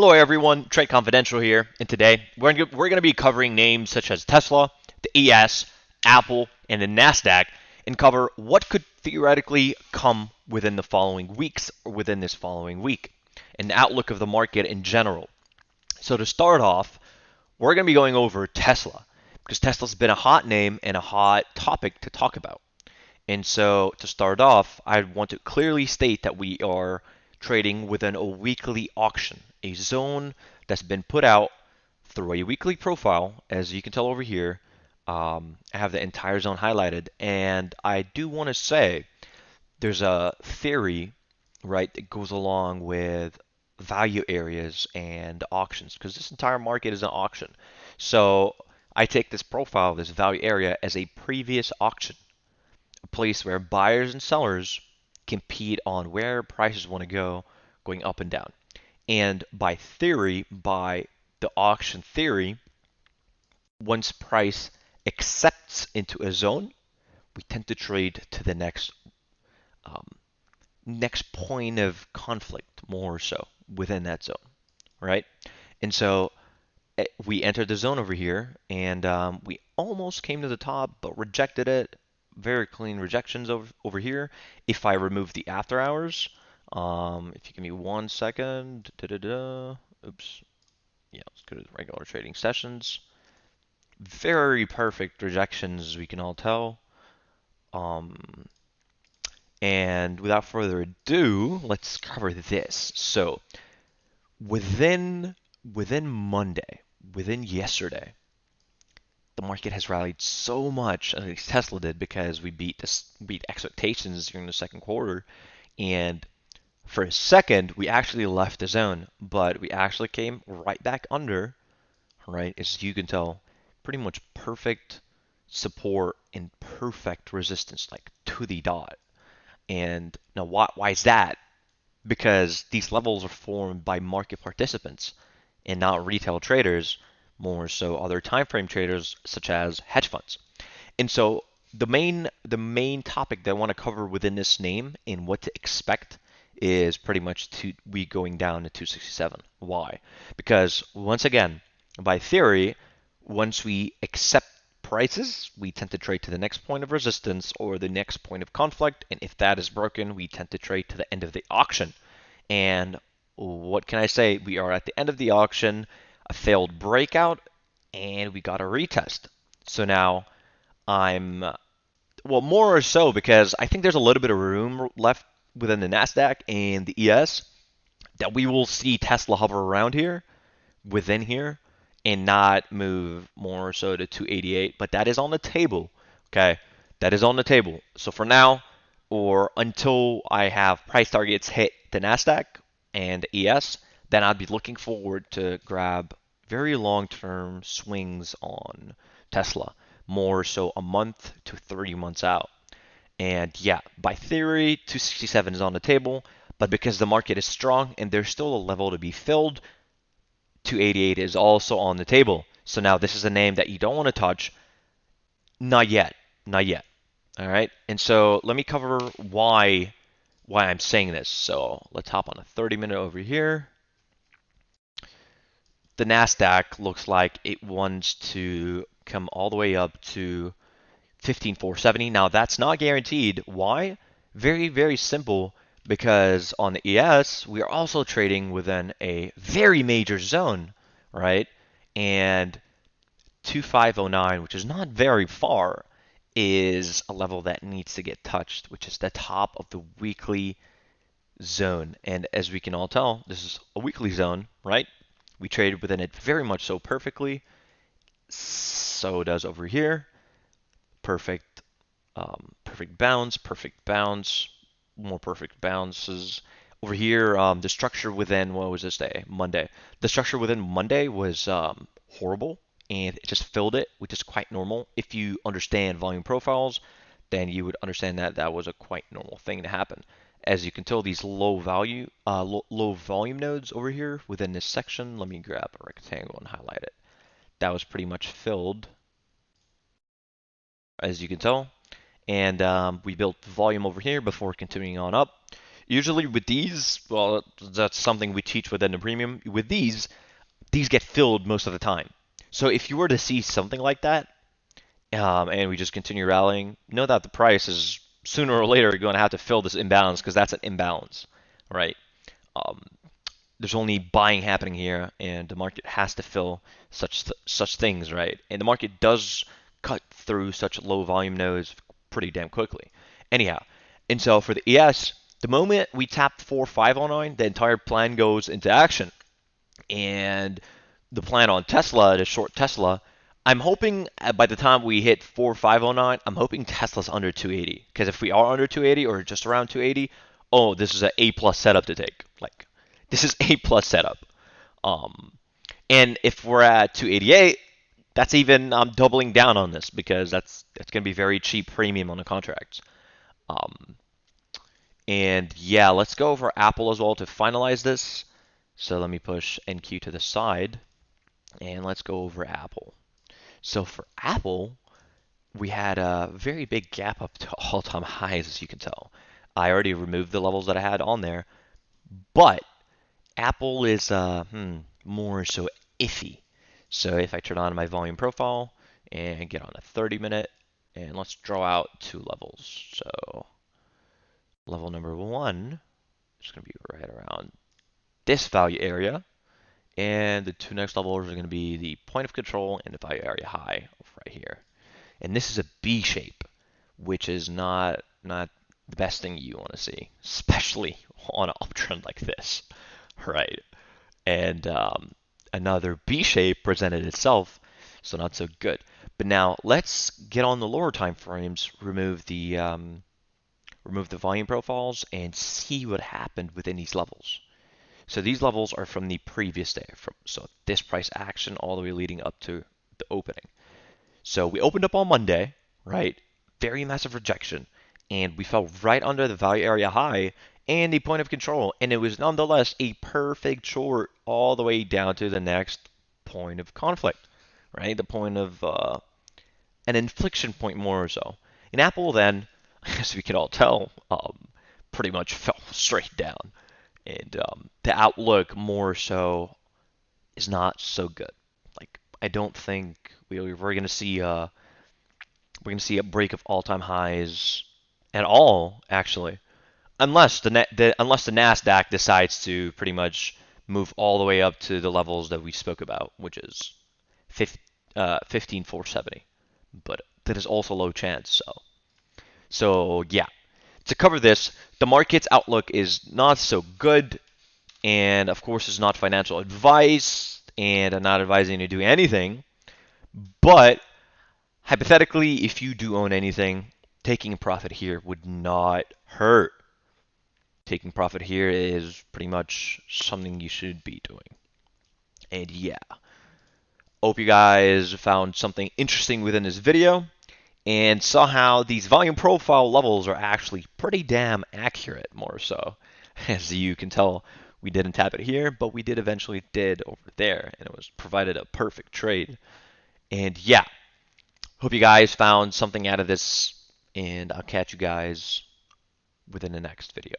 Hello everyone, Trade Confidential here, and today we're going to be covering names such as Tesla, the ES, Apple, and the Nasdaq, and cover what could theoretically come within the following weeks or within this following week, and the outlook of the market in general. So to start off, we're going to be going over Tesla because Tesla's been a hot name and a hot topic to talk about. And so to start off, I want to clearly state that we are trading within a weekly auction, a zone that's been put out through a weekly profile, as you can tell over here. I have the entire zone highlighted, and I do want to say there's a theory, right, that goes along with value areas and auctions, because this entire market is an auction. So I take this profile, this value area, as a previous auction, a place where buyers and sellers compete on where prices want to go, going up and down. And by theory, by the auction theory, once price accepts into a zone, we tend to trade to the um, next point of conflict, more so within that zone, right? And so we entered the zone over here, and we almost came to the top, but rejected it. Very clean rejections over here. If I remove the after hours, if you give me 1 second, oops, yeah, let's go to the regular trading sessions. Very perfect rejections, as we can all tell. Um, and without further ado, let's cover this. So within Monday, within yesterday, the market has rallied so much, at least Tesla did, because we beat expectations during the second quarter. And for a second, we actually left the zone, but we actually came right back under, right? As you can tell, pretty much perfect support and perfect resistance, like to the dot. And now, why is that? Because these levels are formed by market participants and not retail traders, more so other time frame traders such as hedge funds. And so the main topic that I want to cover within this name and what to expect is pretty much we going down to 267. Why? Because once again, by theory, once we accept prices, we tend to trade to the next point of resistance or the next point of conflict, and if that is broken, we tend to trade to the end of the auction. And what can I say? We are at the end of the auction, a failed breakout, and we got a retest. So now I'm, well, more or so because I think there's a little bit of room left within the NASDAQ and the ES that we will see Tesla hover around here, within here, and not move more or so to 288. But that is on the table, okay? That is on the table. So for now, or until I have price targets hit the NASDAQ and ES, then I'd be looking forward to grab very long-term swings on Tesla, more so a month to 30 months out. And yeah, by theory, 267 is on the table, but because the market is strong and there's still a level to be filled, 288 is also on the table. So now this is a name that you don't want to touch. Not yet. Not yet. All right. And so let me cover why I'm saying this. So let's hop on a 30-minute over here. The Nasdaq looks like it wants to come all the way up to 15,470. Now that's not guaranteed. Why? Very, very simple. Because on the ES, we are also trading within a very major zone, right? And 2509, which is not very far, is a level that needs to get touched, which is the top of the weekly zone. And as we can all tell, this is a weekly zone, right? We traded within it very much so perfectly. So does over here. Perfect, perfect bounce, more perfect bounces. Over here, the structure within, what was this day? Monday. The structure within Monday was horrible, and it just filled it, which is quite normal. If you understand volume profiles, then you would understand that that was a quite normal thing to happen. As you can tell, these low volume nodes over here within this section, let me grab a rectangle and highlight it. That was pretty much filled, as you can tell. And we built volume over here before continuing on up. Usually with these, well, that's something we teach within the premium. With these get filled most of the time. So if you were to see something like that, and we just continue rallying, know that the price is sooner or later going to have to fill this imbalance because that's an imbalance, right? Um, there's only buying happening here, and the market has to fill such things, right? And the market does cut through such low volume nodes pretty damn quickly. Anyhow, and so for the ES, the moment we tap 4509, the entire plan goes into action. And the plan on Tesla to short Tesla, I'm hoping by the time we hit 4509, I'm hoping Tesla's under 280. Because if we are under 280 or just around 280, oh, this is an A plus setup to take. Like, this is A plus setup. Um, and if we're at 288, that's even doubling down on this because that's going to be very cheap premium on the contracts. Um, and yeah, let's go over Apple as well to finalize this. So let me push NQ to the side and let's go over Apple. So for Apple, we had a very big gap up to all-time highs, as you can tell. I already removed the levels that I had on there, but Apple is more so iffy. So if I turn on my volume profile and get on a 30-minute, and let's draw out two levels. So level number one is going to be right around this value area. And the two next levels are going to be the point of control and the value area high right here. And this is a B shape, which is not the best thing you want to see, especially on an uptrend like this, right? And another B shape presented itself, so not so good. But now let's get on the lower time frames, remove the volume profiles, and see what happened within these levels. So these levels are from the previous day, so this price action all the way leading up to the opening. So we opened up on Monday, right? Very massive rejection, and we fell right under the value area high and the point of control, and it was nonetheless a perfect short all the way down to the next point of conflict, right? The point of an inflection point more or so. And Apple then, as we can all tell, pretty much fell straight down. And the outlook more so is not so good. Like I don't think we're going to see a break of all-time highs at all, actually, unless unless the Nasdaq decides to pretty much move all the way up to the levels that we spoke about, which is 15,470. But that is also low chance. So yeah, to cover this, the market's outlook is not so good, and of course, it's not financial advice, and I'm not advising you to do anything. But hypothetically, if you do own anything, taking a profit here would not hurt. Taking profit here is pretty much something you should be doing. And yeah, hope you guys found something interesting within this video and saw how these volume profile levels are actually pretty damn accurate, more so. As you can tell, we didn't tap it here, but we did eventually did over there, and it was provided a perfect trade. And yeah, hope you guys found something out of this, and I'll catch you guys within the next video.